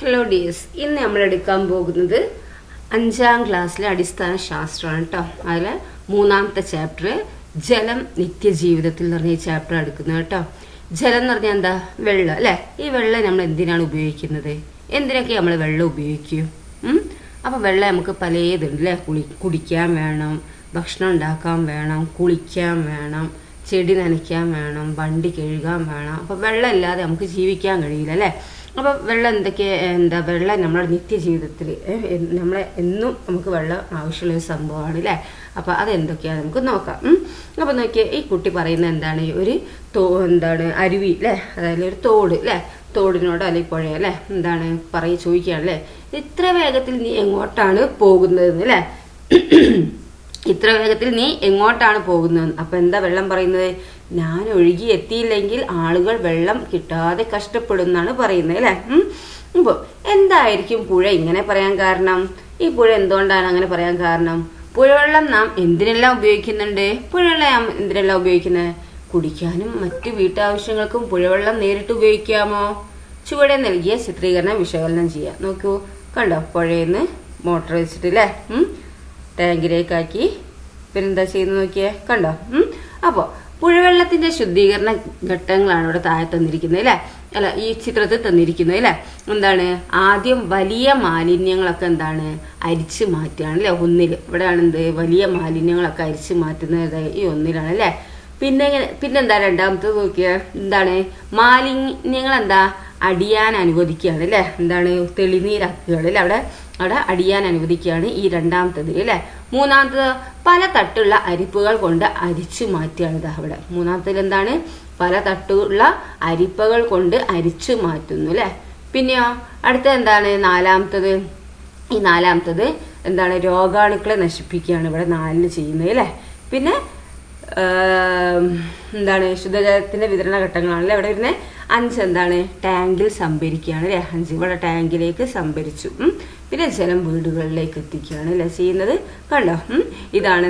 Hello dears, ഇന്ന് നമ്മൾ എടുക്കാൻ പോകുന്നത് 5ാം ക്ലാസ്സിലെ അടിസ്ഥാന ശാസ്ത്രമാണ് കേട്ടോ. അതിൽ 3ാമത്തെ ചാപ്റ്റർ ജലം നിത്യജീവിതത്തിൽ എന്ന് പറഞ്ഞ ഈ ചാപ്റ്റർ എടുക്കുന്നത് കേട്ടോ. ജലം എന്ന് പറഞ്ഞാൽ എന്താ? വെള്ളം അല്ലേ. ഈ വെള്ളം നമ്മൾ എന്തിനാണ് ഉപയോഗിക്കുന്നത്? എന്തിനൊക്കെ നമ്മൾ വെള്ളം ഉപയോഗിക്കും? അപ്പോൾ വെള്ളം നമുക്ക് പലതുണ്ട് അല്ലേ. കുടിക്കാൻ വേണം, ഭക്ഷണം ഉണ്ടാക്കാൻ വേണം, കുളിക്കാൻ വേണം, ചെടി നനയ്ക്കാൻ വേണം, വണ്ടി കഴുകാൻ വേണം. അപ്പോൾ വെള്ളം ഇല്ലാതെ നമുക്ക് ജീവിക്കാൻ കഴിയില്ല അല്ലേ. അപ്പോൾ വെള്ളം വെള്ളം നമ്മുടെ നിത്യജീവിതത്തിൽ നമ്മളെ എന്നും നമുക്ക് വെള്ളം ആവശ്യമുള്ളൊരു സംഭവമാണ് അല്ലേ. അപ്പോൾ അതെന്തൊക്കെയാണ് നമുക്ക് നോക്കാം. അപ്പോൾ നോക്കിയാൽ ഈ കുട്ടി പറയുന്നത് എന്താണ്? ഒരു അരുവി അല്ലേ, അതായത് ഒരു തോട് അല്ലേ, തോടിനോട് അല്ലെങ്കിൽ പുഴ അല്ലേ, ചോദിക്കുകയാണല്ലേ, ഇത്ര വേഗത്തിൽ നീ എങ്ങോട്ടാണ് പോകുന്നതെന്ന് അല്ലേ, ഇത്ര വേഗത്തിൽ നീ എങ്ങോട്ടാണ് പോകുന്നത്? അപ്പം എന്താ വെള്ളം പറയുന്നത്? ഞാൻ ഒഴുകി എത്തിയില്ലെങ്കിൽ ആളുകൾ വെള്ളം കിട്ടാതെ കഷ്ടപ്പെടുന്നാണ് പറയുന്നത് അല്ലേ. അപ്പോൾ എന്തായിരിക്കും പുഴ ഇങ്ങനെ പറയാൻ കാരണം? ഈ പുഴ എന്തുകൊണ്ടാണ് അങ്ങനെ പറയാൻ കാരണം? പുഴവെള്ളം നാം എന്തിനെല്ലാം ഉപയോഗിക്കുന്നുണ്ട്? പുഴവെള്ളം എന്തിനെല്ലാം ഉപയോഗിക്കുന്നത്? കുടിക്കാനും മറ്റു വീട്ടാവശ്യങ്ങൾക്കും പുഴവെള്ളം നേരിട്ട് ഉപയോഗിക്കാമോ? ചുവടെ നൽകിയ ചിത്രീകരണം വിശകലനം ചെയ്യാം. നോക്കൂ, കണ്ടോ, പുഴയിൽ മോട്ടർ വെച്ചിട്ടില്ലേ, ടാങ്കിലേക്കാക്കി പിന്നെന്താ ചെയ്യുന്നത് നോക്കിയേ, കണ്ടോ. അപ്പോൾ പുഴവെള്ളത്തിന്റെ ശുദ്ധീകരണ ഘട്ടങ്ങളാണ് ഇവിടെ താഴെ തന്നിരിക്കുന്നത് അല്ലേ, അല്ല ഈ ചിത്രത്തിൽ തന്നിരിക്കുന്നത് അല്ലേ. ആദ്യം വലിയ മാലിന്യങ്ങളൊക്കെ അരിച്ചു മാറ്റുകയാണ് അല്ലേ. ഇവിടെയാണ് വലിയ മാലിന്യങ്ങളൊക്കെ അരിച്ചു മാറ്റുന്നത് ഈ ഒന്നിലാണ് അല്ലേ. പിന്നെന്താ രണ്ടാമത്തെ നോക്കിയാൽ മാലിന്യങ്ങൾ അടിയാൻ അനുവദിക്കുകയാണ് അല്ലേ. തെളിനീരാക്കുകയാണ് അല്ലേ, അവിടെ അടിയാൻ അനുവദിക്കുകയാണ് ഈ രണ്ടാമത്തത് അല്ലേ. മൂന്നാമത്തത് പല തട്ടുള്ള അരിപ്പകൾ കൊണ്ട് അരിച്ചു മാറ്റുകയാണ് അവിടെ. മൂന്നാമത്തേൽ പല തട്ടുള്ള അരിപ്പകൾ കൊണ്ട് അരിച്ചു മാറ്റുന്നു അല്ലേ. പിന്നെയോ അടുത്ത നാലാമത്തത്? ഈ നാലാമത്തത് രോഗാണുക്കളെ നശിപ്പിക്കുകയാണ് ഇവിടെ 4 ചെയ്യുന്നത് അല്ലേ. പിന്നെ ശുദ്ധജലത്തിന്റെ വിതരണ ഘട്ടങ്ങളാണല്ലേ ഇവിടെ വരുന്നത്. 5 ടാങ്കിൽ സംഭരിക്കുകയാണ് അല്ലേ. 5 ഇവിടെ ടാങ്കിലേക്ക് സംഭരിച്ചു. പിന്നെ ജലം വീടുകളിലേക്ക് എത്തിക്കുകയാണ് അല്ലേ ചെയ്യുന്നത്. കണ്ടോ, ഇതാണ്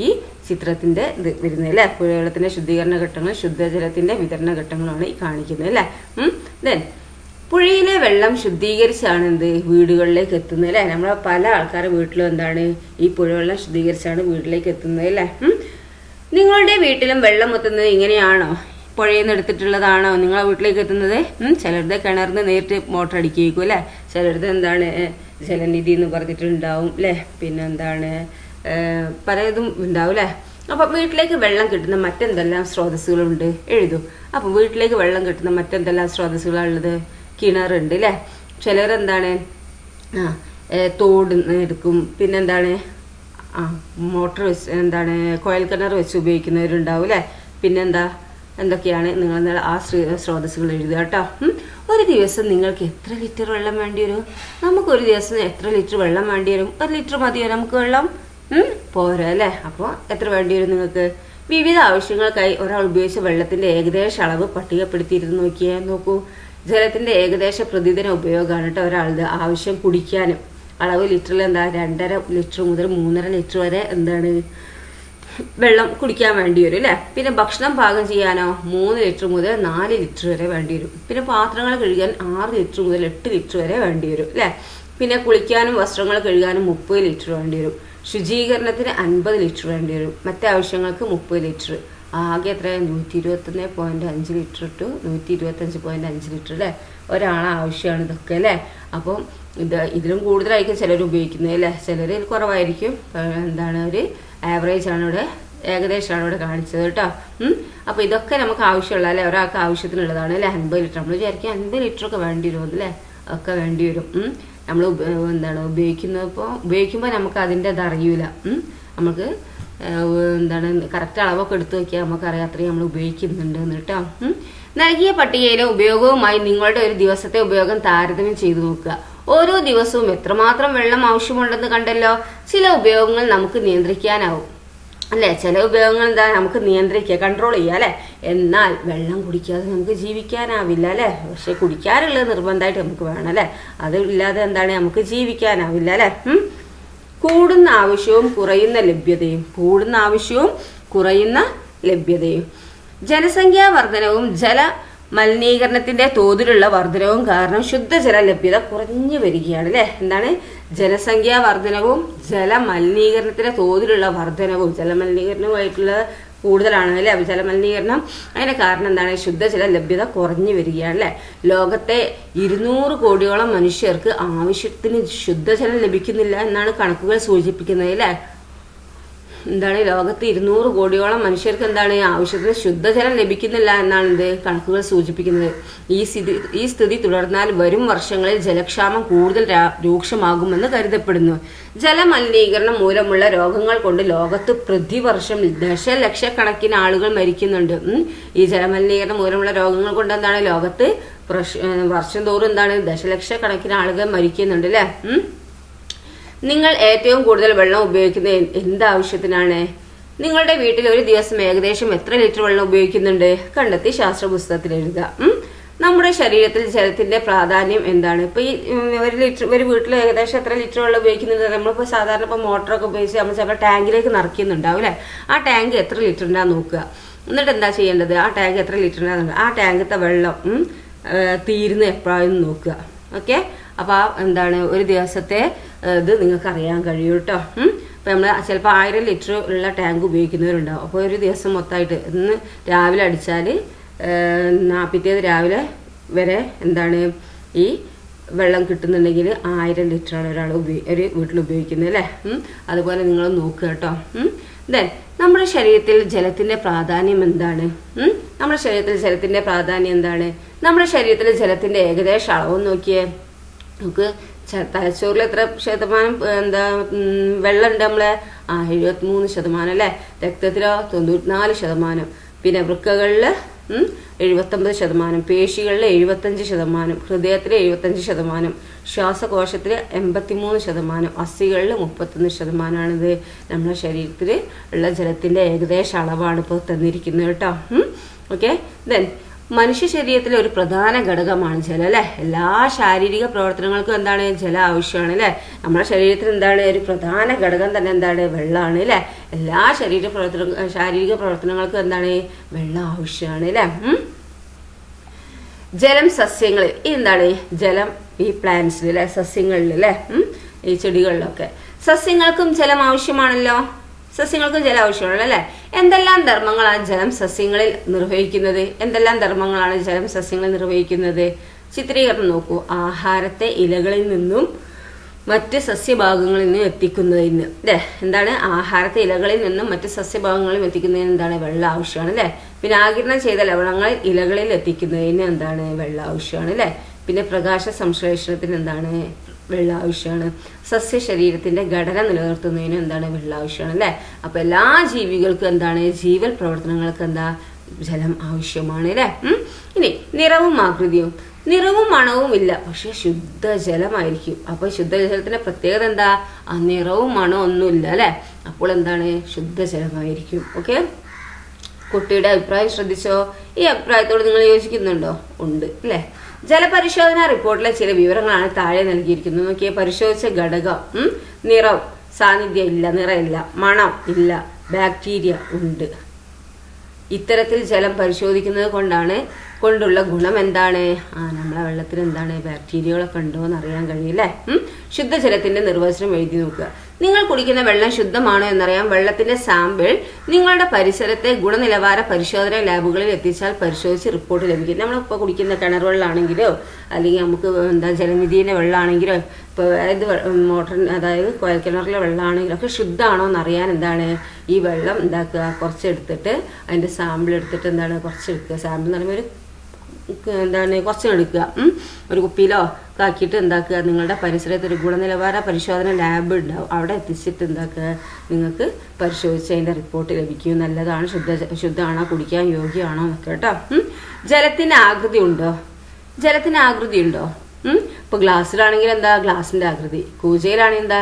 ഈ ചിത്രത്തിന്റെ ഇത് വരുന്നത് അല്ലേ. പുഴവെള്ളത്തിന്റെ ശുദ്ധീകരണ ഘട്ടങ്ങൾ, ശുദ്ധജലത്തിന്റെ വിതരണ ഘട്ടങ്ങളാണ് ഈ കാണിക്കുന്നത് അല്ലേ. ദെൻ പുഴയിലെ വെള്ളം ശുദ്ധീകരിച്ചാണ് വീടുകളിലേക്ക് എത്തുന്നത് അല്ലേ. നമ്മളെ പല ആൾക്കാരുടെ വീട്ടിലും ഈ പുഴവെള്ളം ശുദ്ധീകരിച്ചാണ് വീട്ടിലേക്ക് എത്തുന്നത് അല്ലേ. നിങ്ങളുടെ വീട്ടിലും വെള്ളം എത്തുന്നത് ഇങ്ങനെയാണോ? പുഴയിൽ നിന്ന് എടുത്തിട്ടുള്ളതാണോ നിങ്ങളെ വീട്ടിലേക്ക് എത്തുന്നത്? ചിലരുടെ കിണറിന് നേരിട്ട് മോട്ടർ അടിക്കും അല്ലേ. ചിലരുടെ ജലനിധി എന്ന് പറഞ്ഞിട്ടുണ്ടാവും അല്ലേ. പിന്നെ പലതും ഉണ്ടാവും അല്ലേ. അപ്പം വീട്ടിലേക്ക് വെള്ളം കിട്ടുന്ന മറ്റെന്തെല്ലാം സ്രോതസ്സുകളുണ്ട് എഴുതും. അപ്പം വീട്ടിലേക്ക് വെള്ളം കിട്ടുന്ന മറ്റെന്തെല്ലാം സ്രോതസ്സുകളുള്ളത്? കിണറുണ്ട് അല്ലേ. ചിലർ തോട് എടുക്കും. മോട്ടർ വെച്ച് കുഴൽ കിണർ വെച്ച് ഉപയോഗിക്കുന്നവരുണ്ടാവും അല്ലേ. എന്തൊക്കെയാണ് നിങ്ങൾ ആ സ്രോതസ്സുകൾ എഴുതുക കേട്ടോ. ഒരു ദിവസം നിങ്ങൾക്ക് എത്ര ലിറ്റർ വെള്ളം വേണ്ടി വരും? നമുക്കൊരു ദിവസം എത്ര ലിറ്റർ വെള്ളം വേണ്ടി വരും? 1 ലിറ്റർ മതിയോ നമുക്ക് വെള്ളം? പോരാ അല്ലേ. അപ്പോൾ എത്ര വേണ്ടി വരും നിങ്ങൾക്ക്? വിവിധ ആവശ്യങ്ങൾക്കായി ഒരാൾ ഉപയോഗിച്ച വെള്ളത്തിന്റെ ഏകദേശ അളവ് പട്ടികപ്പെടുത്തിയിരുന്നു നോക്കൂ. ജലത്തിന്റെ ഏകദേശ പ്രതിദിന ഉപയോഗമാണ് കേട്ടോ ഒരാളുടെ ആവശ്യം. കുടിക്കാനും അളവ് ലിറ്ററിൽ 2.5 ലിറ്റർ മുതൽ 3.5 ലിറ്റർ വരെ വെള്ളം കുടിക്കാൻ വേണ്ടി വരും അല്ലേ. പിന്നെ ഭക്ഷണം പാകം ചെയ്യാനോ 3 ലിറ്റർ മുതൽ 4 ലിറ്റർ വരെ വേണ്ടി വരും. പിന്നെ പാത്രങ്ങൾ കഴുകാൻ 6 ലിറ്റർ മുതൽ 8 ലിറ്റർ വരെ വേണ്ടി വരും അല്ലേ. പിന്നെ കുളിക്കാനും വസ്ത്രങ്ങൾ കഴുകാനും 30 ലിറ്റർ വേണ്ടി വരും. ശുചീകരണത്തിന് 50 ലിറ്റർ വേണ്ടി വരും. മറ്റാവശ്യങ്ങൾക്ക് 30 ലിറ്റർ. ആകെ എത്ര? 121.5 ലിറ്റർ ടു 125.5 ലിറ്റർ അല്ലേ ഒരാളെ ആവശ്യമാണ് ഇതൊക്കെ അല്ലേ. അപ്പം ഇതിലും കൂടുതലായിരിക്കും ചിലർ ഉപയോഗിക്കുന്നത് അല്ലേ. ചിലർ കുറവായിരിക്കും. ഒരു ആവറേജ് ആണ് ഇവിടെ, ഏകദേശമാണ് ഇവിടെ കാണിച്ചത് കേട്ടോ. അപ്പോൾ ഇതൊക്കെ നമുക്ക് ആവശ്യമുള്ള അല്ലേ, ഒരാൾക്ക് ആവശ്യത്തിനുള്ളതാണ് അല്ലേ. 50 ലിറ്റർ നമ്മൾ വിചാരിക്കും 50 ലിറ്ററൊക്കെ വേണ്ടി വരും അല്ലേ. ഒക്കെ വേണ്ടി വരും. നമ്മൾ ഉപയോഗിക്കുമ്പോൾ നമുക്ക് അതിൻ്റെ അറിയൂല. നമുക്ക് കറക്റ്റ് അളവൊക്കെ എടുത്തു നോക്കിയാൽ നമുക്കറിയാം അത്രയും നമ്മൾ ഉപയോഗിക്കുന്നുണ്ട് എന്ന് കേട്ടോ. നൽകിയ പട്ടികയിലെ ഉപയോഗവുമായി നിങ്ങളുടെ ഒരു ദിവസത്തെ ഉപയോഗം താരതമ്യം ചെയ്തു നോക്കുക. ഓരോ ദിവസവും എത്രമാത്രം വെള്ളം ആവശ്യമുണ്ടെന്ന് കണ്ടല്ലോ. ചില ഉപയോഗങ്ങൾ നമുക്ക് നിയന്ത്രിക്കാനാവും അല്ലേ. ചില ഉപയോഗങ്ങൾ നമുക്ക് നിയന്ത്രിക്കുക, കൺട്രോൾ ചെയ്യുക അല്ലേ. എന്നാൽ വെള്ളം കുടിക്കാതെ നമുക്ക് ജീവിക്കാനാവില്ല അല്ലേ. പക്ഷെ കുടിക്കാനുള്ളത് നിർബന്ധമായിട്ട് നമുക്ക് വേണം അല്ലേ. അതില്ലാതെ നമുക്ക് ജീവിക്കാനാവില്ല അല്ലേ. കൂടുന്ന ആവശ്യവും കുറയുന്ന ലഭ്യതയും. കൂടുന്ന ആവശ്യവും കുറയുന്ന ലഭ്യതയും. ജനസംഖ്യാ വർധനവും ജല മലിനീകരണത്തിന്റെ തോതിലുള്ള വർധനവും കാരണം ശുദ്ധജല ലഭ്യത കുറഞ്ഞു വരികയാണ് അല്ലെ. എന്താണ്? ജനസംഖ്യാ വർധനവും ജലമലിനീകരണത്തിന്റെ തോതിലുള്ള വർധനവും, ജലമലിനീകരണവുമായിട്ടുള്ള കൂടുതലാണ് അല്ലെ ജലമലിനീകരണം. അതിന്റെ കാരണം എന്താണ്? ശുദ്ധജല ലഭ്യത കുറഞ്ഞു വരികയാണ് അല്ലെ. ലോകത്തെ 200 കോടിയോളം മനുഷ്യർക്ക് ആവശ്യത്തിന് ശുദ്ധജലം ലഭിക്കുന്നില്ല എന്നാണ് കണക്കുകൾ സൂചിപ്പിക്കുന്നത് അല്ലെ. എന്താണ്? ലോകത്ത് 200 കോടിയോളം മനുഷ്യർക്ക് എന്താണ് ആവശ്യത്തിന് ശുദ്ധജലം ലഭിക്കുന്നില്ല എന്നാണ് കണക്കുകൾ സൂചിപ്പിക്കുന്നത്. ഈ സ്ഥിതി തുടർന്നാൽ വരും വർഷങ്ങളിൽ ജലക്ഷാമം കൂടുതൽ രൂക്ഷമാകുമെന്ന് കരുതപ്പെടുന്നു. ജലമലിനീകരണം മൂലമുള്ള രോഗങ്ങൾ കൊണ്ട് ലോകത്ത് പ്രതിവർഷം ദശലക്ഷക്കണക്കിന് ആളുകൾ മരിക്കുന്നുണ്ട്. ഈ ജലമലിനീകരണം മൂലമുള്ള രോഗങ്ങൾ കൊണ്ട് എന്താണ് ലോകത്ത് വർഷം തോറും എന്താണ് ദശലക്ഷക്കണക്കിന് ആളുകൾ മരിക്കുന്നുണ്ട് അല്ലെ. നിങ്ങൾ ഏറ്റവും കൂടുതൽ വെള്ളം ഉപയോഗിക്കുന്നത് എന്താവശ്യത്തിനാണ്? നിങ്ങളുടെ വീട്ടിൽ ഒരു ദിവസം ഏകദേശം എത്ര ലിറ്റർ വെള്ളം ഉപയോഗിക്കുന്നുണ്ട്? കണ്ടെത്തി ശാസ്ത്ര പുസ്തകത്തിൽ എഴുതുക. നമ്മുടെ ശരീരത്തിൽ ജലത്തിന്റെ പ്രാധാന്യം എന്താണ്? ഇപ്പൊ ഈ ഒരു വീട്ടിൽ ഏകദേശം എത്ര ലിറ്റർ വെള്ളം ഉപയോഗിക്കുന്നത്? നമ്മളിപ്പോ സാധാരണ ഇപ്പൊ മോട്ടറൊക്കെ ഉപയോഗിച്ച് നമ്മൾ ചിലപ്പോൾ ടാങ്കിലേക്ക് നിറയ്ക്കുന്നുണ്ടാവും അല്ലെ. ആ ടാങ്ക് എത്ര ലിറ്റർ ഉണ്ടാകും നോക്കുക. എന്നിട്ട് എന്താ ചെയ്യേണ്ടത്? ആ ടാങ്ക് എത്ര ലിറ്റർ ഉണ്ടാകുന്നുണ്ട്, ആ ടാങ്കത്തെ വെള്ളം തീരുന്ന എപ്പോഴാണെന്ന് നോക്കുക. ഓക്കെ, അപ്പൊ എന്താണ് ഒരു ദിവസത്തെ ഇത് നിങ്ങൾക്ക് അറിയാൻ കഴിയും കേട്ടോ. അപ്പൊ നമ്മൾ ചിലപ്പോൾ 1000 ലിറ്റർ ഉള്ള ടാങ്ക് ഉപയോഗിക്കുന്നവരുണ്ടാവും. അപ്പോൾ ഒരു ദിവസം മൊത്തമായിട്ട് ഇന്ന് രാവിലെ അടിച്ചാൽ പിറ്റേത് രാവിലെ വരെ എന്താണ് ഈ വെള്ളം കിട്ടുന്നുണ്ടെങ്കിൽ 1000 ലിറ്ററാണ് ഒരു വീട്ടിൽ ഉപയോഗിക്കുന്നത് അല്ലേ. അതുപോലെ നിങ്ങൾ നോക്കുക കേട്ടോ. ദെൻ നമ്മുടെ ശരീരത്തിൽ ജലത്തിന്റെ പ്രാധാന്യം എന്താണ്? നമ്മുടെ ശരീരത്തിൽ ജലത്തിന്റെ പ്രാധാന്യം എന്താണ്? നമ്മുടെ ശരീരത്തിൽ ജലത്തിന്റെ ഏകദേശം അളവ് നോക്കിയേ. നമുക്ക് തലച്ചോറിൽ എത്ര ശതമാനം വെള്ളം ഉണ്ട്? നമ്മളെ 73% അല്ലെ. രക്തത്തിലോ 94%, പിന്നെ വൃക്കകളിൽ 79%, പേശികളിൽ 75%, ഹൃദയത്തിൽ 75%, ശ്വാസകോശത്തിൽ 83%, അസ്ഥികളിൽ 31%. നമ്മുടെ ശരീരത്തിൽ ഉള്ള ജലത്തിന്റെ ഏകദേശ അളവാണ് ഇപ്പോൾ തന്നിരിക്കുന്നത് കേട്ടോ. ഓക്കെ, ദെൻ മനുഷ്യ ശരീരത്തിലെ ഒരു പ്രധാന ഘടകമാണ് ജലം അല്ലെ. എല്ലാ ശാരീരിക പ്രവർത്തനങ്ങൾക്കും എന്താണ് ജലം ആവശ്യമാണ് അല്ലെ. നമ്മുടെ ശരീരത്തിൽ എന്താണ് ഒരു പ്രധാന ഘടകം തന്നെ എന്താണ് വെള്ളമാണ് അല്ലെ. എല്ലാ ശാരീരിക പ്രവർത്തനങ്ങൾക്കും എന്താണ് വെള്ളം ആവശ്യമാണ് അല്ലെ. ജലം സസ്യങ്ങളിൽ എന്താണ് ജലം ഈ പ്ലാന്റ്സിൽ അല്ലെ, സസ്യങ്ങളിൽ അല്ലെ, ഈ ചെടികളിലൊക്കെ സസ്യങ്ങൾക്കും ജലം ആവശ്യമാണല്ലോ. സസ്യങ്ങൾക്കും ജലം ആവശ്യമാണല്ലോ അല്ലെ. എന്തെല്ലാം ധർമ്മങ്ങളാണ് ജലം സസ്യങ്ങളിൽ നിർവഹിക്കുന്നത്? എന്തെല്ലാം ധർമ്മങ്ങളാണ് ജലം സസ്യങ്ങളിൽ നിർവഹിക്കുന്നത്? ചിത്രീകരണം നോക്കൂ. ആഹാരത്തെ ഇലകളിൽ നിന്നും മറ്റ് സസ്യഭാഗങ്ങളിൽ നിന്നും എത്തിക്കുന്നതിന് അല്ലെ. എന്താണ്? ആഹാരത്തെ ഇലകളിൽ നിന്നും മറ്റ് സസ്യഭാഗങ്ങളിൽ എത്തിക്കുന്നതിന് എന്താണ് വെള്ളം ആവശ്യമാണ് അല്ലെ. പിന്നെ ആഗിരണം ചെയ്ത ലവണങ്ങൾ ഇലകളിൽ എത്തിക്കുന്നതിന് എന്താണ് വെള്ളം ആവശ്യമാണ് അല്ലെ. പിന്നെ പ്രകാശ സംശ്ലേഷണത്തിന് എന്താണ് വെള്ളം ആവശ്യമാണ്. സസ്യ ശരീരത്തിന്റെ ഘടന നിലനിർത്തുന്നതിന് എന്താണ് വെള്ളം ആവശ്യമാണ് അല്ലെ. അപ്പൊ എല്ലാ ജീവികൾക്കും എന്താണ് ജീവൽ പ്രവർത്തനങ്ങൾക്ക് എന്താ ജലം ആവശ്യമാണ് അല്ലെ. ഇനി നിറവും ആകൃതിയും. നിറവും മണവും ഇല്ല, പക്ഷെ ശുദ്ധജലമായിരിക്കും. അപ്പൊ ശുദ്ധജലത്തിന്റെ പ്രത്യേകത എന്താ? ആ നിറവും മണവും ഒന്നുമില്ല അല്ലെ. അപ്പോൾ എന്താണ് ശുദ്ധജലമായിരിക്കും. ഓക്കെ, കുട്ടിയുടെ അഭിപ്രായം ശ്രദ്ധിച്ചോ. ഈ അഭിപ്രായത്തോട് നിങ്ങൾ യോജിക്കുന്നുണ്ടോ? ഉണ്ട് അല്ലെ. ജലപരിശോധന റിപ്പോർട്ടിലെ ചില വിവരങ്ങളാണ് താഴെ നൽകിയിരിക്കുന്നത്. നോക്കിയേ. പരിശോധിച്ച ഘടകം നിറം, സാന്നിധ്യം ഇല്ല, നിറമില്ല. മണം ഇല്ല, ബാക്ടീരിയ ഉണ്ട്. ഇത്തരത്തിൽ ജലം പരിശോധിക്കുന്നത് കൊണ്ടുള്ള ഗുണം എന്താണ്? നമ്മളെ വെള്ളത്തിൽ എന്താണ് ബാക്ടീരിയകളൊക്കെ ഉണ്ടോ എന്ന് അറിയാൻ കഴിയില്ലേ. ശുദ്ധജലത്തിന്റെ നിർവചനം എഴുതി നോക്കുക. നിങ്ങൾ കുടിക്കുന്ന വെള്ളം ശുദ്ധമാണോ എന്നറിയാൻ വെള്ളത്തിന്റെ സാമ്പിൾ നിങ്ങളുടെ പരിസരത്തെ ഗുണനിലവാര പരിശോധന ലാബുകളിൽ എത്തിച്ചാൽ പരിശോധിച്ച് റിപ്പോർട്ട് ലഭിക്കും. നമ്മളിപ്പോൾ കുടിക്കുന്ന കിണർ വെള്ളമാണെങ്കിലോ അല്ലെങ്കിൽ നമുക്ക് ജലനിധിയുടെ വെള്ളമാണെങ്കിലോ ഇപ്പോൾ അതായത് കുഴൽക്കിണറിലെ വെള്ളമാണെങ്കിലോ ഒക്കെ ശുദ്ധമാണോ എന്നറിയാൻ എന്താണ് ഈ വെള്ളം കുറച്ചെടുത്തിട്ട് അതിന്റെ സാമ്പിൾ എടുത്തിട്ട് കുറച്ചെടുക്കുക. സാമ്പിൾ എന്ന് പറയുമ്പോൾ കുറച്ച് എടുക്കുക. ഒരു കുപ്പിയിലോ ആക്കിയിട്ട് നിങ്ങളുടെ പരിസരത്ത് ഒരു ഗുണനിലവാര പരിശോധന ലാബ് ഉണ്ടാവും. അവിടെ എത്തിച്ചിട്ട് നിങ്ങൾക്ക് പരിശോധിച്ച് അതിന്റെ റിപ്പോർട്ട് ലഭിക്കും. നല്ലതാണ്, ശുദ്ധമാണോ, കുടിക്കാൻ യോഗ്യമാണോ എന്നൊക്കെ കേട്ടോ. ജലത്തിന് ആകൃതി ഉണ്ടോ? ജലത്തിന് ആകൃതി ഉണ്ടോ? ഇപ്പൊ ഗ്ലാസ്സിലാണെങ്കിൽ ഗ്ലാസിന്റെ ആകൃതി, കൂജയിലാണെങ്കിൽ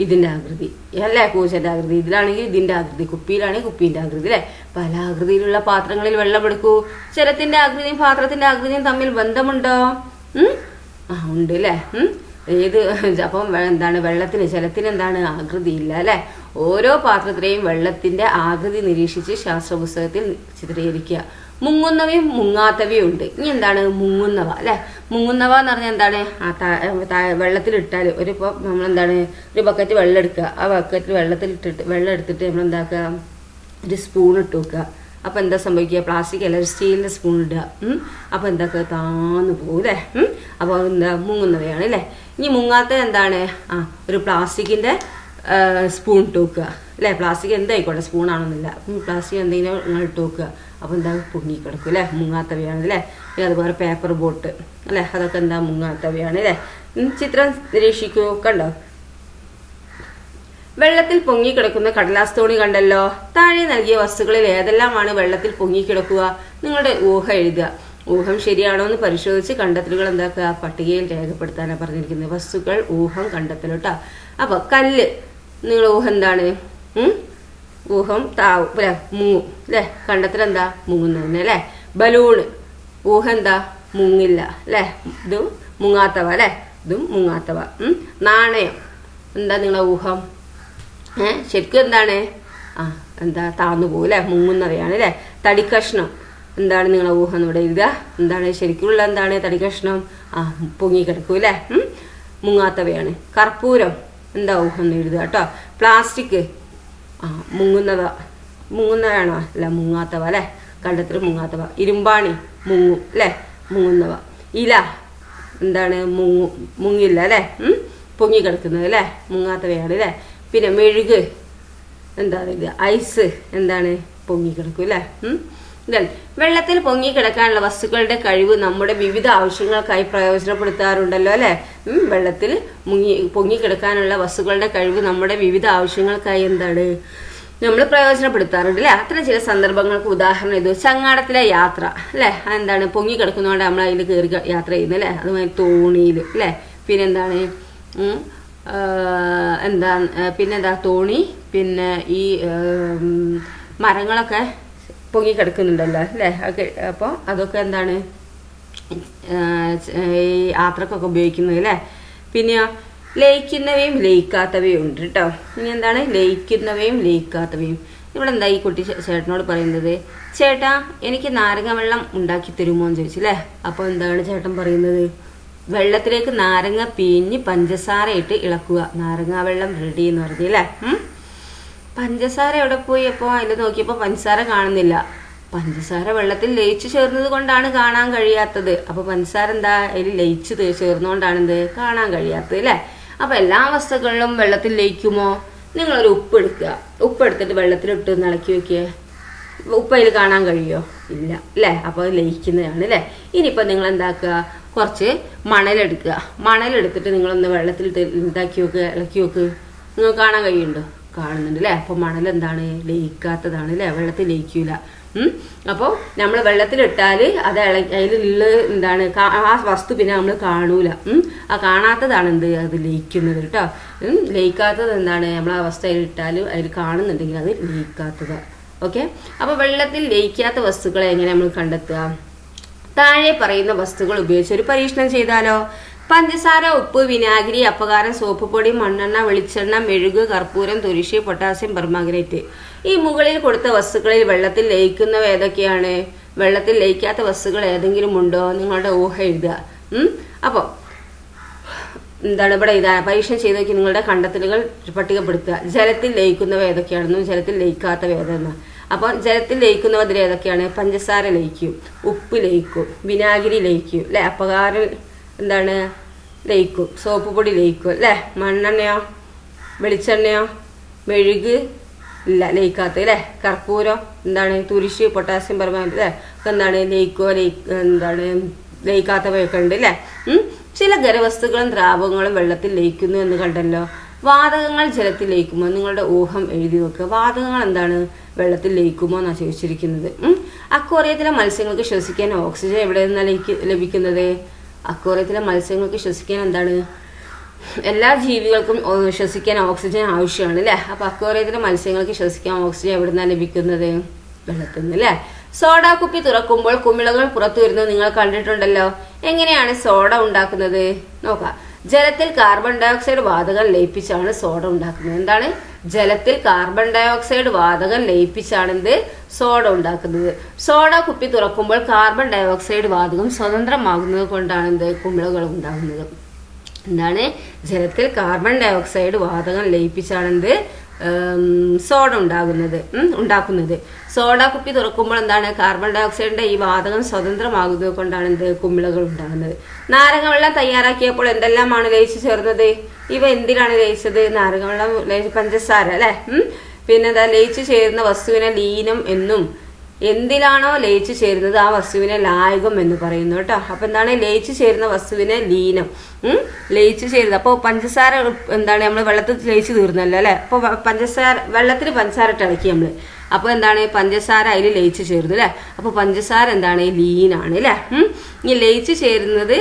ഇതിന്റെ ആകൃതി അല്ലേ, കൂജന്റെ ആകൃതി. ഇതിലാണെങ്കിൽ ഇതിന്റെ ആകൃതി, കുപ്പിയിലാണെങ്കിൽ കുപ്പീന്റെ ആകൃതി അല്ലെ. പല ആകൃതിയിലുള്ള പാത്രങ്ങളിൽ വെള്ളം എടുക്കൂ. ജലത്തിന്റെ ആകൃതിയും പാത്രത്തിന്റെ ആകൃതിയും തമ്മിൽ ബന്ധമുണ്ടോ? ഉണ്ട് അല്ലെ. അപ്പം ജലത്തിന് ആകൃതി ഇല്ല അല്ലെ. ഓരോ പാത്രത്തിലെയും വെള്ളത്തിന്റെ ആകൃതി നിരീക്ഷിച്ച് ശാസ്ത്ര പുസ്തകത്തിൽ ചിത്രീകരിക്കുക. മുങ്ങുന്നവയും മുങ്ങാത്തവയും ഉണ്ട്. ഇനി എന്താണ് മുങ്ങുന്നവ അല്ലെ? മുങ്ങുന്നവ എന്ന് പറഞ്ഞാൽ എന്താണ്? വെള്ളത്തിലിട്ടാൽ ഇപ്പോൾ നമ്മളെന്താണ് ഒരു ബക്കറ്റ് വെള്ളം എടുക്കുക. ആ ബക്കറ്റിൽ വെള്ളം എടുത്തിട്ട് നമ്മൾ എന്താക്കുക, ഒരു സ്പൂൺ ഇട്ട് വെക്കുക. അപ്പം എന്താ സംഭവിക്കുക? പ്ലാസ്റ്റിക് അല്ല, ഒരു സ്റ്റീലിൻ്റെ സ്പൂൺ ഇടുക. അപ്പം എന്താക്കുക, താന്ന് പോകും അല്ലേ? അപ്പോൾ എന്താ മുങ്ങുന്നവയാണ് അല്ലേ? ഇനി മുങ്ങാത്തത് എന്താണ്? ഒരു പ്ലാസ്റ്റിക്കിൻ്റെ സ്പൂൺ ഇട്ട് വെക്കുക അല്ലേ? പ്ലാസ്റ്റിക് എന്തായിക്കോട്ടെ, സ്പൂണാണെന്നില്ല, പ്ലാസ്റ്റിക് എന്തെങ്കിലും നിങ്ങൾ ഇട്ട് വെക്കുക. അപ്പോൾ എന്താ പൊങ്ങിക്കിടക്കും അല്ലേ? മുങ്ങാത്തവയാണ് അല്ലേ? പിന്നെ അതുപോലെ പേപ്പർ ബോട്ട് അല്ലേ? അതൊക്കെ എന്താ മുങ്ങാത്തവയാണ് അല്ലേ? ചിത്രം നിരീക്ഷിക്കൂ. കണ്ടോ? വെള്ളത്തിൽ പൊങ്ങിക്കിടക്കുന്ന കടലാസ് തോണി കണ്ടല്ലോ. താഴെ നൽകിയ വസ്തുക്കളിൽ ഏതെല്ലാമാണ് വെള്ളത്തിൽ പൊങ്ങിക്കിടക്കുക? നിങ്ങളുടെ ഊഹം എഴുതുക. ഊഹം ശരിയാണോ എന്ന് പരിശോധിച്ച് കണ്ടെത്തലുകൾ എന്താക്കുക, പട്ടികയിൽ രേഖപ്പെടുത്താനാണ് പറഞ്ഞിരിക്കുന്നത്. വസ്തുക്കൾ ഊഹം കണ്ടെത്തൽ കേട്ടോ. അപ്പൊ കല്ല്, നിങ്ങളുടെ ഊഹം എന്താണ്? ഊഹം താവും അല്ലെ, മുങ്ങും അല്ലെ? കണ്ടെത്തൽ എന്താ? മുങ്ങുന്നതന്നെ അല്ലെ? ബലൂണ്, ഊഹം എന്താ? മുങ്ങില്ല അല്ലെ? ഇതും മുങ്ങാത്തവ അല്ലെ? ഇതും മുങ്ങാത്തവ. നാണയം എന്താ നിങ്ങളെ ഊഹം? ശരിക്കും എന്താണ്? എന്താ? താന്നു പോകും അല്ലെ? മുങ്ങുന്നവയാണ് അല്ലെ? തടിക്കഷ്ണം എന്താണ് നിങ്ങളെ ഊഹം? ഇവിടെ എഴുതുക. എന്താണ് ശരിക്കുള്ള എന്താണ്? തടിക്കഷ്ണം പൊങ്ങിക്കിടക്കും അല്ലെ? മുങ്ങാത്തവയാണ്. കർപ്പൂരം എന്താ ഊഹം എഴുതുക കേട്ടോ. പ്ലാസ്റ്റിക് മുങ്ങുന്നതാണോ? അല്ല, മുങ്ങാത്തവ അല്ലെ? കണ്ടെത്തൽ മുങ്ങാത്തവ. ഇരുമ്പാണി മുങ്ങും അല്ലെ? മുങ്ങുന്നവ. ഇല എന്താണ്? മുങ്ങില്ല അല്ലെ? പൊങ്ങിക്കിടക്കുന്നത് അല്ലെ? മുങ്ങാത്തവയാണ് അല്ലെ? പിന്നെ മെഴുക് എന്താണ്? ഇത് ഐസ് എന്താണ്? പൊങ്ങിക്കിടക്കും അല്ലെ? വെള്ളത്തിൽ പൊങ്ങിക്കിടക്കാനുള്ള വസ്തുക്കളുടെ കഴിവ് നമ്മുടെ വിവിധ ആവശ്യങ്ങൾക്കായി പ്രയോജനപ്പെടുത്താറുണ്ടല്ലോ അല്ലെ? വെള്ളത്തിൽ പൊങ്ങിക്കിടക്കാനുള്ള വസ്തുക്കളുടെ കഴിവ് നമ്മുടെ വിവിധ ആവശ്യങ്ങൾക്കായി എന്താണ് നമ്മൾ പ്രയോജനപ്പെടുത്താറുണ്ട് അല്ലെ? അത്തരം ചില സന്ദർഭങ്ങൾക്ക് ഉദാഹരണം ഇത് ചങ്ങാടത്തിലെ യാത്ര അല്ലെ? എന്താണ്? പൊങ്ങിക്കിടക്കുന്നതുകൊണ്ട് നമ്മൾ അതിൽ കയറി യാത്ര ചെയ്യുന്നത് അല്ലെ? അതുമാതിരി തോണിയിൽ അല്ലെ? പിന്നെന്താണ്? പിന്നെന്താ? തോണി, പിന്നെ ഈ മരങ്ങളൊക്കെ പൊങ്ങിക്കിടക്കുന്നുണ്ടല്ലോ അല്ലേ? അപ്പോൾ അതൊക്കെ എന്താണ് ഈ യാത്രക്കൊക്കെ ഉപയോഗിക്കുന്നത് അല്ലേ? പിന്നെ ലയിക്കുന്നവയും ലയിക്കാത്തവയും ഉണ്ട് കേട്ടോ. ഇനി എന്താണ്? ലയിക്കുന്നവയും ലയിക്കാത്തവയും. ഇവിടെ എന്താ ഈ കുട്ടി ചേട്ടനോട് പറയുന്നത്? ചേട്ടാ, എനിക്ക് നാരങ്ങ വെള്ളം ഉണ്ടാക്കി തരുമോ എന്ന് ചോദിച്ചു അല്ലേ? അപ്പോൾ എന്താണ് ചേട്ടൻ പറയുന്നത്? വെള്ളത്തിലേക്ക് നാരങ്ങ പിഴിഞ്ഞ് പഞ്ചസാര ഇട്ട് ഇളക്കുക, നാരങ്ങ വെള്ളം റെഡി എന്ന് പറഞ്ഞു അല്ലേ? പഞ്ചസാര എവിടെ പോയി? അപ്പോൾ അതിൽ നോക്കിയപ്പോൾ പഞ്ചസാര കാണുന്നില്ല. പഞ്ചസാര വെള്ളത്തിൽ ലയിച്ചു ചേർന്നത് കൊണ്ടാണ് കാണാൻ കഴിയാത്തത്. അപ്പോൾ പഞ്ചസാര എന്താ? അതിൽ ലയിച്ച് ചേർന്നുകൊണ്ടാണ് എന്ത് കാണാൻ കഴിയാത്തത് അല്ലേ? അപ്പോൾ എല്ലാ വസ്തുക്കളിലും വെള്ളത്തിൽ ലയിക്കുമോ? നിങ്ങളൊരു ഉപ്പ് എടുക്കുക. ഉപ്പ് എടുത്തിട്ട് വെള്ളത്തിലിട്ട് ഇളക്കി വെക്കുക. ഉപ്പ് അതിൽ കാണാൻ കഴിയുമോ? ഇല്ല അല്ലേ? അപ്പോൾ അത് ലയിക്കുന്നതാണ് അല്ലേ? ഇനിയിപ്പോൾ നിങ്ങൾ എന്താക്കുക? കുറച്ച് മണലെടുക്കുക. മണലെടുത്തിട്ട് നിങ്ങളൊന്ന് വെള്ളത്തിൽ ഇതാക്കി വെക്കുക, ഇളക്കി വെക്കുക. നിങ്ങൾക്ക് കാണാൻ കഴിയുന്നുണ്ടോ? കാണുന്നുണ്ട് അല്ലേ? അപ്പോൾ മണൽ എന്താണ്? ലയിക്കാത്തതാണ് അല്ലേ? വെള്ളത്തിൽ ലയിക്കൂല. അപ്പോൾ നമ്മൾ വെള്ളത്തിലിട്ടാൽ അത് അതിലുള്ള എന്താണ്? ആ വസ്തു പിന്നെ നമ്മൾ കാണൂല. ആ കാണാത്തതാണ് എന്ത്? അത് ലയിക്കുന്നത് കേട്ടോ. ലയിക്കാത്തത് എന്താണ്? നമ്മൾ ആ വസ്തു അതിലിട്ടാൽ അതിൽ കാണുന്നുണ്ടെങ്കിൽ അത് ലയിക്കാത്തത്. ഓക്കെ. അപ്പോൾ വെള്ളത്തിൽ ലയിക്കാത്ത വസ്തുക്കളെ എങ്ങനെ നമ്മൾ കണ്ടെത്തുക? താഴെ പറയുന്ന വസ്തുക്കൾ ഉപയോഗിച്ച് ഒരു പരീക്ഷണം ചെയ്താലോ? പഞ്ചസാര, ഉപ്പ്, വിനാഗിരി, അപ്പകാരം, സോപ്പ് പൊടി, മണ്ണെണ്ണ, വെളിച്ചെണ്ണ, മെഴുക്, കർപ്പൂരം, തുരിശ്, പൊട്ടാസ്യം പെർമാംഗനേറ്റ്. ഈ മുകളിൽ കൊടുത്ത വസ്തുക്കളിൽ വെള്ളത്തിൽ ലയിക്കുന്നവ ഏതൊക്കെയാണ്? വെള്ളത്തിൽ ലയിക്കാത്ത വസ്തുക്കൾ ഏതെങ്കിലും ഉണ്ടോ? നിങ്ങളുടെ ഊഹം എഴുതുക. അപ്പോൾ എന്താണ് ഇവിടെ ഇതാ പരീക്ഷണം ചെയ്ത് നോക്കി നിങ്ങളുടെ കണ്ടെത്തലുകൾ പട്ടികപ്പെടുത്തുക. ജലത്തിൽ ലയിക്കുന്നവ ഏതൊക്കെയാണെന്നും ജലത്തിൽ ലയിക്കാത്തവ ഏതെന്ന്. അപ്പോൾ ജലത്തിൽ ലയിക്കുന്നവ അതിൽ ഏതൊക്കെയാണ്? പഞ്ചസാര ലയിക്കും, ഉപ്പ് ലയിക്കും, വിനാഗിരി ലയിക്കും അല്ലെ? അപ്പകാരം എന്താണ്? ലയിക്കും, സോപ്പ് പൊടി ലയിക്കും അല്ലേ? മണ്ണെണ്ണയോ വെളിച്ചെണ്ണയോ മെഴുക് ഇല്ല, ലയിക്കാത്ത അല്ലേ? കർപ്പൂരം എന്താണ്? തുരിശ്, പൊട്ടാസ്യം പെർമാംഗനേറ്റ് അല്ലേ? എന്താണ്? ലയിക്കോ എന്താണ്? ലയിക്കാത്തവയൊക്കെ ഉണ്ട് അല്ലേ? ചില ഖരവസ്തുക്കളും ദ്രാവകങ്ങളും വെള്ളത്തിൽ ലയിക്കുന്നു എന്ന് കണ്ടല്ലോ. വാതകങ്ങൾ ജലത്തിൽ ലയിക്കുമോ? നിങ്ങളുടെ ഊഹം എഴുതി വെക്കുക. വാതകങ്ങൾ എന്താണ്? വെള്ളത്തിൽ ലയിക്കുമോ എന്നാണ് ചോദിച്ചിരിക്കുന്നത്. അക്വേറിയത്തിലെ മത്സ്യങ്ങൾക്ക് ശ്വസിക്കാൻ ഓക്സിജൻ എവിടെ നിന്നാണ് ലഭിക്കുന്നത്? അക്വേറിയത്തിലെ മത്സ്യങ്ങൾക്ക് ശ്വസിക്കാൻ എന്താണ്? എല്ലാ ജീവികൾക്കും ശ്വസിക്കാൻ ഓക്സിജൻ ആവശ്യമാണ് അല്ലേ? അപ്പോൾ അക്വേറിയത്തിലെ മത്സ്യങ്ങൾക്ക് ശ്വസിക്കാൻ ഓക്സിജൻ എവിടെ നിന്നാണ് ലഭിക്കുന്നത്? വെള്ളത്തിൽ നിന്ന് അല്ലേ? സോഡ കുപ്പി തുറക്കുമ്പോൾ കുമിളകൾ പുറത്തു വരുന്നത് നിങ്ങൾ കണ്ടിട്ടുണ്ടല്ലോ. എങ്ങനെയാണ് സോഡ ഉണ്ടാക്കുന്നത്? നോക്കാം. ജലത്തിൽ കാർബൺ ഡയോക്സൈഡ് വാതകം ലയിപ്പിച്ചാണ് സോഡ ഉണ്ടാക്കുന്നത്. എന്താണ്? ജലത്തിൽ കാർബൺ ഡയോക്സൈഡ് വാതകം ലയിപ്പിച്ചാണ് എന്ത്? സോഡ ഉണ്ടാക്കുന്നത്. സോഡ കുപ്പി തുറക്കുമ്പോൾ കാർബൺ ഡയോക്സൈഡ് വാതകം സ്വതന്ത്രമാകുന്നത് കൊണ്ടാണ് എന്ത്? കുമിളകൾ ഉണ്ടാകുന്നത്. എന്താണ്? ജലത്തിൽ കാർബൺ ഡയോക്സൈഡ് വാതകം ലയിപ്പിച്ചാണ് എന്ത്? സോഡ ഉണ്ടാക്കുന്നത്. സോഡ കുപ്പി തുറക്കുമ്പോൾ എന്താണ്? കാർബൺ ഡയോക്സൈഡിന്റെ ഈ വാതകം സ്വതന്ത്രമാകുന്നത് കൊണ്ടാണ് എന്ത്? കുമിളകൾ ഉണ്ടാകുന്നത്. നാരങ്ങ വെള്ളം തയ്യാറാക്കിയപ്പോൾ എന്തെല്ലാമാണ് ലയിച്ചു ചേർന്നത്? ഇവ എന്തിനാണ് ലയിച്ചത്? നാരങ്ങ വെള്ളം പഞ്ചസാര അല്ലെ. പിന്നെ ലയിച്ചു ചേരുന്ന വസ്തുവിനെ ലീനം എന്നും എന്തിലാണോ ലയിച്ചു ചേരുന്നത് ആ വസ്തുവിനെ ലായകം എന്ന് പറയുന്നു കേട്ടോ. അപ്പൊ എന്താണ്? ലയിച്ചു ചേരുന്ന വസ്തുവിനെ ലീനം. ലയിച്ചു ചേരുന്നത്. അപ്പോൾ പഞ്ചസാര എന്താണ്? നമ്മൾ വെള്ളത്തിൽ ലയിച്ചു തീർന്നല്ലോ അല്ലെ. അപ്പോൾ വെള്ളത്തിൽ പഞ്ചസാര ഇട്ട് ഇളക്കി നമ്മള്. അപ്പൊ എന്താണ്? പഞ്ചസാര അതിൽ ലയിച്ചു ചേർന്നു അല്ലെ. അപ്പൊ പഞ്ചസാര എന്താണ്? ലീനാണ് അല്ലെ. ഈ ലയിച്ചു ചേരുന്നത്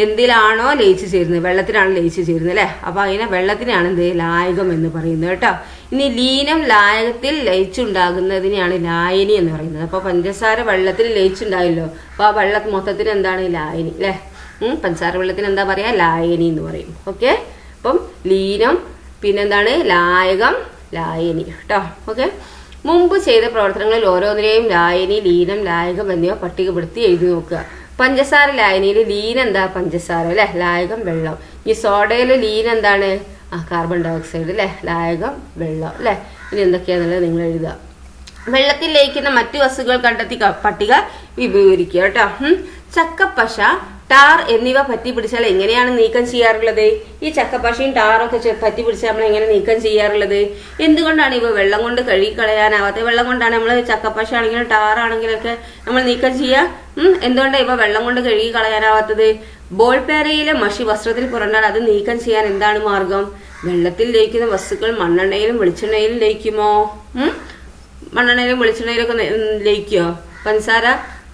എന്തിലാണോ ലയിച്ചു ചേരുന്നത്? വെള്ളത്തിലാണ് ലയിച്ചു ചേരുന്നത് അല്ലെ. അപ്പൊ അതിനെ വെള്ളത്തിനാണ് എന്ത്? ലായകം എന്ന് പറയുന്നത് കേട്ടോ. ഇനി ലീനം ലായകത്തിൽ ലയിച്ചുണ്ടാകുന്നതിനെയാണ് ലായനി എന്ന് പറയുന്നത്. അപ്പൊ പഞ്ചസാര വെള്ളത്തിൽ ലയിച്ചുണ്ടായല്ലോ. അപ്പൊ ആ വെള്ളം മൊത്തത്തിന് എന്താണ്? ലായനി അല്ലെ. പഞ്ചസാര വെള്ളത്തിന് എന്താ പറയാ? ലായനി എന്ന് പറയും. ഓക്കെ. അപ്പം ലീനം, പിന്നെന്താണ്? ലായകം, ലായനി കേട്ടോ. ഓക്കെ. മുമ്പ് ചെയ്ത പ്രവർത്തനങ്ങളിൽ ഓരോന്നിനെയും ലായനി, ലീനം, ലായകം എന്നിവ പട്ടികപ്പെടുത്തി എഴുതി നോക്കുക. പഞ്ചസാര ലായനിയിൽ ലീൻ എന്താ? പഞ്ചസാര അല്ലെ. ലായകം വെള്ളം. ഈ സോഡയില് ലീൻ എന്താണ്? കാർബൺ ഡയോക്സൈഡ് അല്ലെ. ലായകം വെള്ളം അല്ലെ. ഇനി എന്തൊക്കെയാന്നുള്ളത് നിങ്ങൾ എഴുതുക. വെള്ളത്തിൽ ലയിക്കുന്ന മറ്റു വസ്തുക്കൾ കണ്ടെത്തി പട്ടിക വിവരിക്കുക കേട്ടോ. ചക്കപ്പശ, ടാർ എന്നിവ പറ്റി പിടിച്ചാൽ എങ്ങനെയാണ് നീക്കം ചെയ്യാറുള്ളത്? ഈ ചക്കപ്പശയും ടാറൊക്കെ പറ്റി പിടിച്ചാൽ നമ്മൾ എങ്ങനെ നീക്കം ചെയ്യാറുള്ളത്? എന്തുകൊണ്ടാണ് ഇവ വെള്ളം കൊണ്ട് കഴുകി കളയാനാവാത്തത്? വെള്ളം കൊണ്ടാണ് നമ്മൾ ചക്കപ്പശ ആണെങ്കിലും ടാറാണെങ്കിലൊക്കെ നമ്മൾ നീക്കം ചെയ്യുക. എന്തുകൊണ്ടാണ് ഇവ വെള്ളം കൊണ്ട് കഴുകി കളയാനാവാത്തത്? ബോൾ പേരയിലെ മഷി വസ്ത്രത്തിൽ പുറണ്ടാൽ അത് നീക്കം ചെയ്യാൻ എന്താണ് മാർഗം? വെള്ളത്തിൽ ലയിക്കുന്ന വസ്തുക്കൾ മണ്ണെണ്ണയിലും വെളിച്ചെണ്ണയിലും ലയിക്കുമോ? മണ്ണെണ്ണയിലും വെളിച്ചെണ്ണയിലൊക്കെ ലയിക്കുമോ? പഞ്ചസാര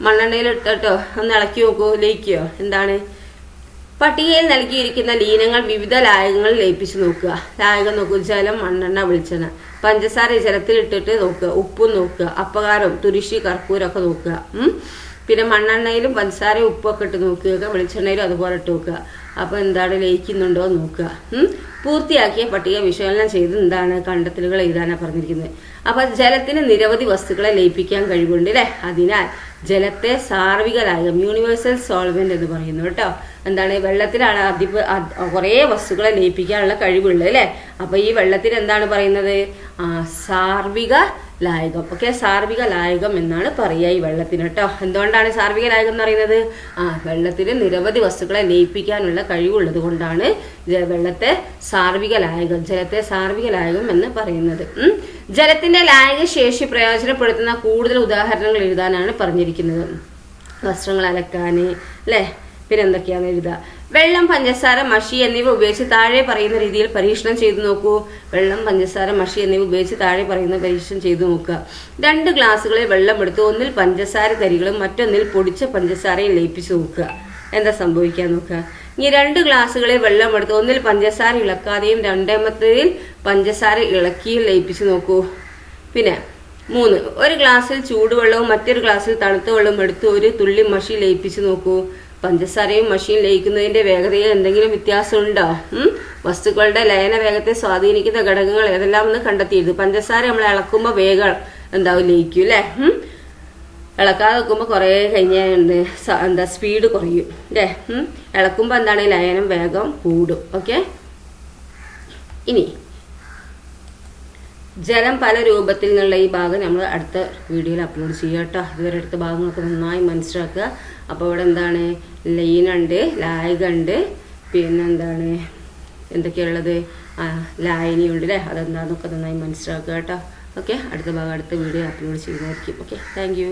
മണ്ണെണ്ണയിൽ ഇട്ടോ ഒന്ന് ഇളക്കി നോക്കൂ, ലയിക്കുമോ? എന്താണ്? പട്ടികയിൽ നൽകിയിരിക്കുന്ന ലീനങ്ങൾ വിവിധ ലായകങ്ങളിൽ ലയിപ്പിച്ച് നോക്കുക. ലായകം നോക്കൂ. ജലം, മണ്ണെണ്ണ, വെളിച്ചെണ്ണ. പഞ്ചസാര ജലത്തിൽ ഇട്ടിട്ട് നോക്കുക. ഉപ്പും നോക്കുക. അപ്പകാരം, തുരിശി, കർപ്പൂരം ഒക്കെ നോക്കുക. പിന്നെ മണ്ണെണ്ണയിലും പഞ്ചസാരയും ഉപ്പൊക്കെ ഇട്ട് നോക്കുക. വെളിച്ചെണ്ണയിലും അതുപോലെ ഇട്ട് നോക്കുക. അപ്പൊ എന്താണ്? ലയിക്കുന്നുണ്ടോ എന്ന് നോക്കുക. പൂർത്തിയാക്കിയ പട്ടിക വിശകലനം ചെയ്ത് എന്താണ്? കണ്ടെത്തലുകൾ എഴുതാനാണ് പറഞ്ഞിരിക്കുന്നത്. അപ്പൊ ജലത്തിന് നിരവധി വസ്തുക്കളെ ലയിപ്പിക്കാൻ കഴിവുണ്ട് അല്ലെ. അതിനാൽ ജലത്തെ സാർവിക ലായകം, യൂണിവേഴ്സൽ സോൾവെന്റ് എന്ന് പറയുന്നു കേട്ടോ. എന്താണ്? വെള്ളത്തിലാണ് കുറേ വസ്തുക്കളെ ലയിപ്പിക്കാനുള്ള കഴിവുള്ളത് അല്ലെ. അപ്പൊ ഈ വെള്ളത്തിന് എന്താണ് പറയുന്നത്? സാർവിക ലായകം. ഓക്കെ. സാർവിക ലായകം എന്നാണ് പറയുക ഈ വെള്ളത്തിന് കേട്ടോ. എന്തുകൊണ്ടാണ് സാർവിക ലായകം എന്ന് പറയുന്നത്? വെള്ളത്തിന് നിരവധി വസ്തുക്കളെ ലയിപ്പിക്കാനുള്ള കഴിവുള്ളത് കൊണ്ടാണ് വെള്ളത്തെ സാർവിക ലായകം, ജലത്തെ സാർവിക ലായകം എന്ന് പറയുന്നത്. ജലത്തിന്റെ ലായക ശേഷി പ്രയോജനപ്പെടുത്തുന്ന കൂടുതൽ ഉദാഹരണങ്ങൾ എഴുതാനാണ് പറഞ്ഞിരിക്കുന്നത്. വസ്ത്രങ്ങൾ അലക്കാന് അല്ലെ. പിന്നെ എന്തൊക്കെയാന്ന് എഴുതുക. വെള്ളം, പഞ്ചസാര, മഷി എന്നിവ ഉപയോഗിച്ച് താഴെ പറയുന്ന രീതിയിൽ പരീക്ഷണം ചെയ്തു നോക്കൂ. വെള്ളം, പഞ്ചസാര, മഷി എന്നിവ ഉപയോഗിച്ച് താഴെ പറയുന്ന പരീക്ഷണം ചെയ്തു നോക്കുക. 2 ഗ്ലാസ്സുകളിൽ വെള്ളം എടുത്ത് ഒന്നിൽ പഞ്ചസാര തരികളും മറ്റൊന്നിൽ പൊടിച്ച പഞ്ചസാരയും ലയിപ്പിച്ച് നോക്കുക. എന്താ സംഭവിക്കാൻ നോക്കുക. ഈ 2 ഗ്ലാസ്സുകളിൽ വെള്ളം എടുത്ത് ഒന്നിൽ പഞ്ചസാര ഇളക്കാതെയും രണ്ടാമത്തേതിൽ പഞ്ചസാര ഇളക്കിയും ലയിപ്പിച്ച് നോക്കൂ. പിന്നെ 3, ഒരു ഗ്ലാസ്സിൽ ചൂടുവെള്ളവും മറ്റൊരു ഗ്ലാസ്സിൽ തണുത്ത വെള്ളവും എടുത്ത് ഒരു തുള്ളി മഷി ലയിപ്പിച്ച് നോക്കൂ. പഞ്ചസാരയും മഷിയും ലയിക്കുന്നതിന്റെ വേഗതയിൽ എന്തെങ്കിലും വ്യത്യാസമുണ്ടോ? വസ്തുക്കളുടെ ലയന വേഗത്തെ സ്വാധീനിക്കുന്ന ഘടകങ്ങൾ ഏതെല്ലാം എന്ന് കണ്ടെത്തിയത്. പഞ്ചസാര നമ്മൾ ഇളക്കുമ്പോൾ വേഗം എന്താവും? ലയിക്കും അല്ലെ. ഇളക്കാതെ വെക്കുമ്പോൾ കുറേ കഴിഞ്ഞ സ്പീഡ് കുറയും അല്ലേ. ഇളക്കുമ്പോൾ എന്താണ്? ലയനം വേഗം കൂടും. ഓക്കെ. ഇനി ജലം പല രൂപത്തിൽ നിന്നുള്ള ഈ ഭാഗം നമ്മൾ അടുത്ത വീഡിയോയിൽ അപ്ലോഡ് ചെയ്യുക കേട്ടോ. ഇതുവരെ അടുത്ത ഭാഗങ്ങളൊക്കെ നന്നായി മനസ്സിലാക്കുക. അപ്പോൾ ഇവിടെ എന്താണ്? ലയിനുണ്ട്, ലായകമുണ്ട്, പിന്നെന്താണ് എന്തൊക്കെയുള്ളത്? ലായനിയുണ്ട് അല്ലേ. അതെന്താണെന്നൊക്കെ നന്നായി മനസ്സിലാക്കുക കേട്ടോ. ഓക്കെ. അടുത്ത ഭാഗം അടുത്ത വീഡിയോ അപ്ലോഡ് ചെയ്യുന്നതായിരിക്കും. ഓക്കെ. Thank you.